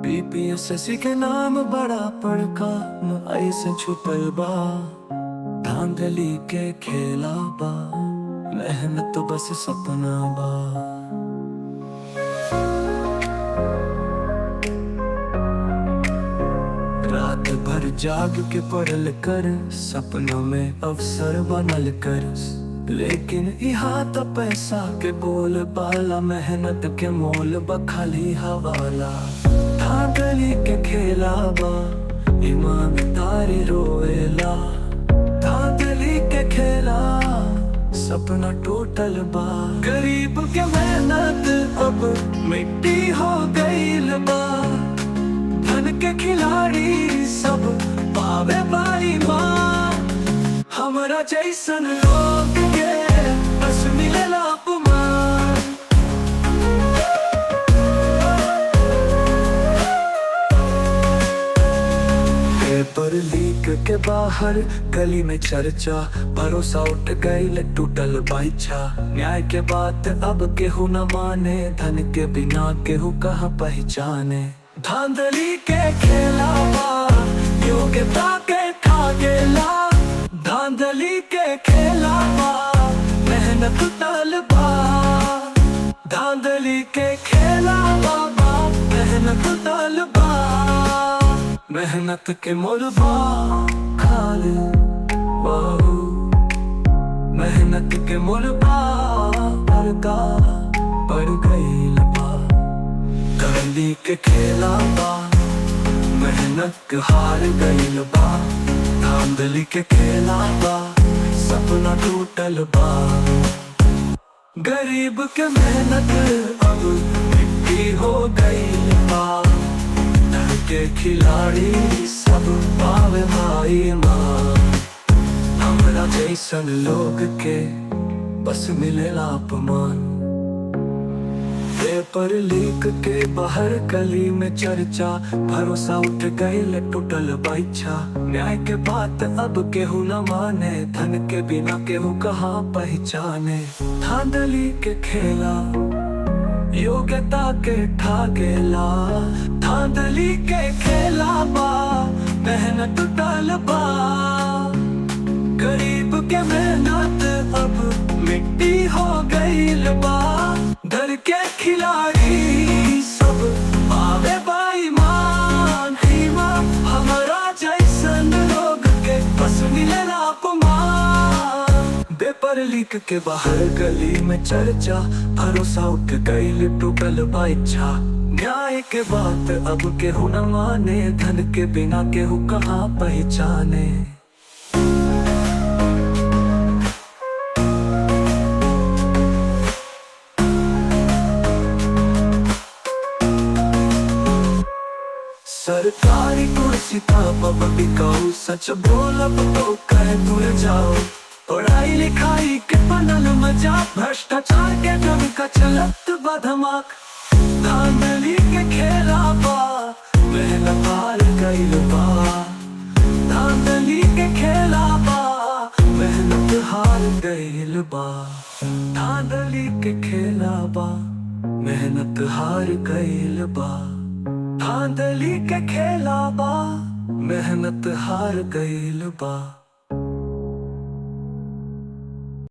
BPSC के नाम बड़ा पड़का न ऐसे छुपल बा। धांधली के खेला बा, मेहनत बस सपना बा। रात भर जाग के पढ़ल कर, सपनों में अवसर बनल कर। लेकिन यहाँ तो पैसा के बोल बाला, मेहनत के मोल बखाली हवाला। धांधली के खेला बा, ईमानदारी रोवेला। धांधली के खेला, सपना टूटल बा। गरीब के मेहनत अब मिट्टी हो गईल बा। धन के खिलाड़ी सब पावे बाई माँ। हमरा जैसन लोग के बस मिलेला अपमान। पेपर लीक के बाहर गली में चर्चा, भरोसा उठ गईल टूटल बाइचा। न्याय के बात अब केहू न माने, धन के बिना केहू कहाँ पहचाने। धांधली के खेला बा, योग्यता के ठाकेला। धांधली के खेला बा, मेहनत टल बा। धांधली के खेला बा, मेहनत टल बा। मेहनत के मोल बा खाली बाबू। मेहनत के मोल बा पर्दा पड़ गईल बा। धांधली के खेला बा, मेहनत के हार गईल बा। धांधली के खेला बा, सपना टूटल बा। गरीब के मेहनत अब मिट्टी हो गईल बा। धन के खिलाड़ी सब पावे भाई माँ। हमरा जैसन लोग के बस मिलेला अपमान। पेपर लीक के बाहर गली में चर्चा, भरोसा उठ गईल टूटल बाइचा। न्याय के बात अब केहू न माने, धन के बिना केहू कहाँ पहचाने। धांधली के खेला, योग्यता के ठाकेला। धांधली के खेला बा, मेहनत टल बा। गरीब के मेहनत अब मिट्टी हो गईल बा। धन के खिलाड़ी सब पावे बाई मान। हमारा जैसन लोग के बस मिलेला अपमान। पेपर लीक के बाहर गली में चर्चा, भरोसा उठ गईल टूटल बाइचा। न्याय के बात अब केहू न माने, धन के बिना केहू कहाँ पहचाने। सरकारी कुर्सी था बिकाऊ, सच बोलब तो कह दूर जाओ। पढ़ाई लिखाई के बनल मजाक, भ्रष्टाचार के ड्रम का चलत बा धमाक। धांधली के खेला बा, मेहनत हार गईल बा। धांधली के खेला बा, मेहनत हार गईल बा। धांधली के खेला बा, मेहनत हार गईल बा। धांधली के खेला बा, मेहनत हार गईल बा।